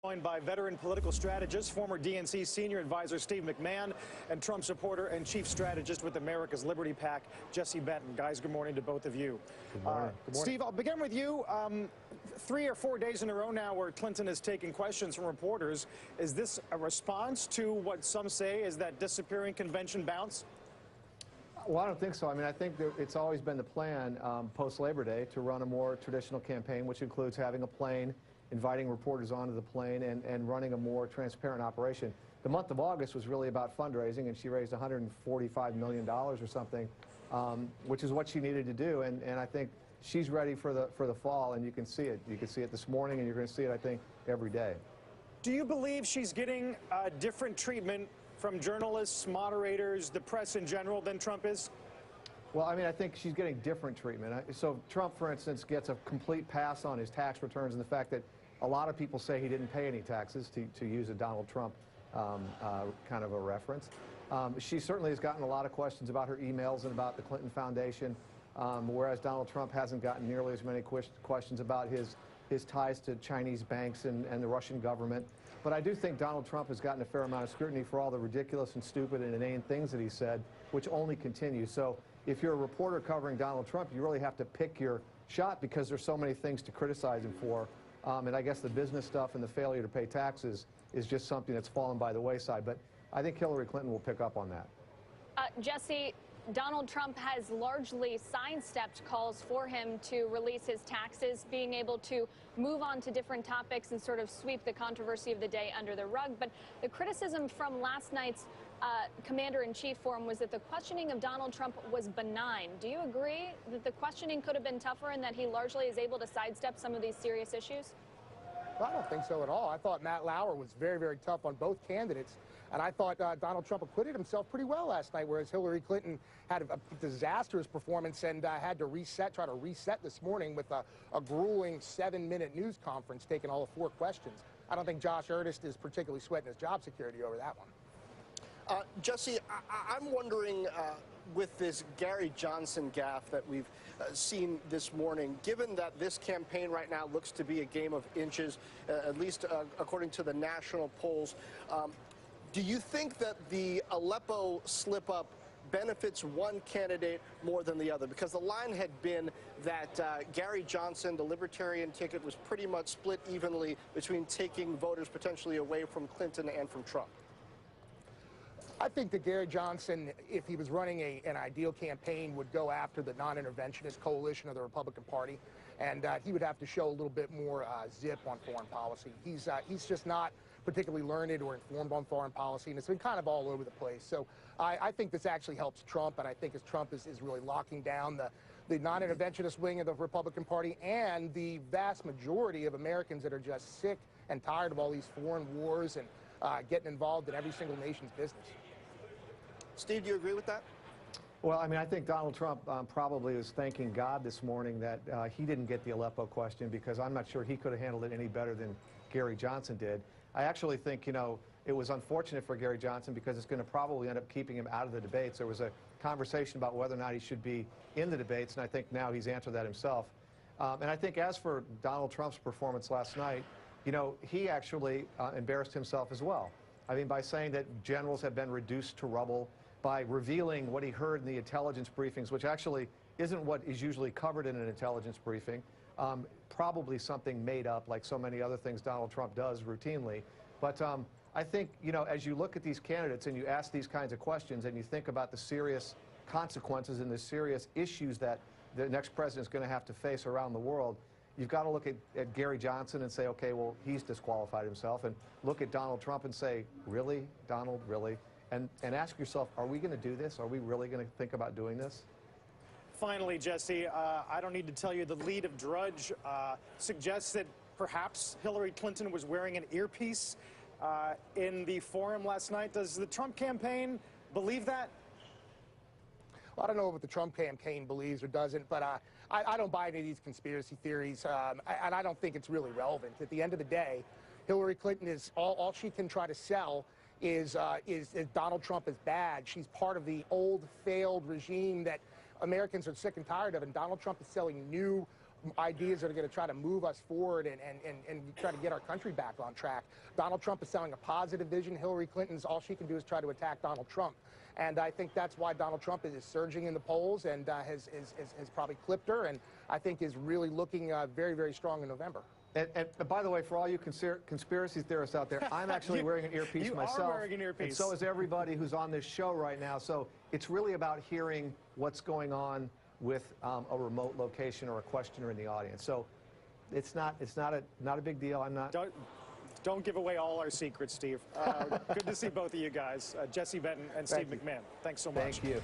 Joined by veteran political strategist, former DNC senior advisor Steve McMahon, and Trump supporter and chief strategist with America's Liberty PAC, Jesse Benton. Guys, good morning to both of you. Good morning. Good morning. Steve, I'll begin with you. 3 or 4 days in a row now where Clinton is taking questions from reporters. Is this a response to what some say is that disappearing convention bounce? Well, I don't think so. I mean, I think that it's always been the plan post-Labor Day to run a more traditional campaign, which includes having a plane, inviting reporters onto the plane, and running a more transparent operation. The month of August was really about fundraising, and she raised $145 million or something, which is what she needed to do. And I think she's ready for the fall, and you can see it. You can see it this morning, and you're going to see it, I think, every day. Do you believe she's getting different treatment from journalists, moderators, the press in general than Trump is? Well, I mean, I think she's getting different treatment. So Trump, for instance, gets a complete pass on his tax returns, and the fact that a lot of people say he didn't pay any taxes, to use a Donald Trump kind of a reference. She certainly has gotten a lot of questions about her emails and about the Clinton Foundation, whereas Donald Trump hasn't gotten nearly as many questions about his ties to Chinese banks and the Russian government. But I do think Donald Trump has gotten a fair amount of scrutiny for all the ridiculous and stupid and inane things that he said, which only continue. So if you're a reporter covering Donald Trump, you really have to pick your shot because there's so many things to criticize him for. And I guess the business stuff and the failure to pay taxes is just something that's fallen by the wayside. But I think Hillary Clinton will pick up on that. Jesse, Donald Trump has largely sidestepped calls for him to release his taxes, being able to move on to different topics and sort of sweep the controversy of the day under the rug. But the criticism from last night's Commander-in-Chief forum was that the questioning of Donald Trump was benign. Do you agree that the questioning could have been tougher and that he largely is able to sidestep some of these serious issues? Well, I don't think so at all. I thought Matt Lauer was very, very tough on both candidates. And I thought Donald Trump acquitted himself pretty well last night, whereas Hillary Clinton had a disastrous performance and had to try to reset this morning with a grueling 7-minute news conference, taking all of 4 questions. I don't think Josh Ernest is particularly sweating his job security over that one. Jesse, I'm wondering, with this Gary Johnson gaffe that we've seen this morning, given that this campaign right now looks to be a game of inches, at least according to the national polls, do you think that the Aleppo slip-up benefits one candidate more than the other? Because the line had been that Gary Johnson, the Libertarian ticket, was pretty much split evenly between taking voters potentially away from Clinton and from Trump. I think that Gary Johnson, if he was running an ideal campaign, would go after the non-interventionist coalition of the Republican Party, and he would have to show a little bit more zip on foreign policy. He's just not particularly learned or informed on foreign policy, and it's been kind of all over the place. So I think this actually helps Trump, and I think as Trump is really locking down the non-interventionist wing of the Republican Party and the vast majority of Americans that are just sick and tired of all these foreign wars and getting involved in every single nation's business. Steve, do you agree with that? Well, I mean, I think Donald Trump probably was thanking God this morning that he didn't get the Aleppo question, because I'm not sure he could have handled it any better than Gary Johnson did. I actually think, you know, it was unfortunate for Gary Johnson because it's going to probably end up keeping him out of the debates. There was a conversation about whether or not he should be in the debates, and I think now he's answered that himself. And I think as for Donald Trump's performance last night, you know, he actually embarrassed himself as well. I mean, by saying that generals have been reduced to rubble, by revealing what he heard in the intelligence briefings, which actually isn't what is usually covered in an intelligence briefing, probably something made up, like so many other things Donald Trump does routinely. But I think, you know, as you look at these candidates and you ask these kinds of questions and you think about the serious consequences and the serious issues that the next president is going to have to face around the world, you've got to look at Gary Johnson and say, okay, well, he's disqualified himself, and look at Donald Trump and say, really, Donald, really? And ask yourself, are we going to do this? Are we really going to think about doing this? Finally, Jesse, I don't need to tell you the lead of Drudge suggests that perhaps Hillary Clinton was wearing an earpiece in the forum last night. Does the Trump campaign believe that? Well, I don't know what the Trump campaign believes or doesn't, but I don't buy any of these conspiracy theories, and I don't think it's really relevant. At the end of the day, Hillary Clinton is all she can try to sell is Donald Trump is bad. She's part of the old failed regime that Americans are sick and tired of, and Donald Trump is selling new, ideas that are going to try to move us forward and try to get our country back on track. Donald Trump is selling a positive vision. Hillary Clinton's, all she can do is try to attack Donald Trump. And I think that's why Donald Trump is surging in the polls and has probably clipped her, and I think is really looking very, very strong in November. And by the way, for all you conspiracy theorists out there, I'm actually wearing an earpiece myself. You are wearing an earpiece. And so is everybody who's on this show right now. So it's really about hearing what's going on with a remote location or a questioner in the audience. So it's not a big deal. I'm not. Don't give away all our secrets, Steve. Good to see both of you guys, Jesse Benton and Steve McMahon. Thanks so much. Thank you.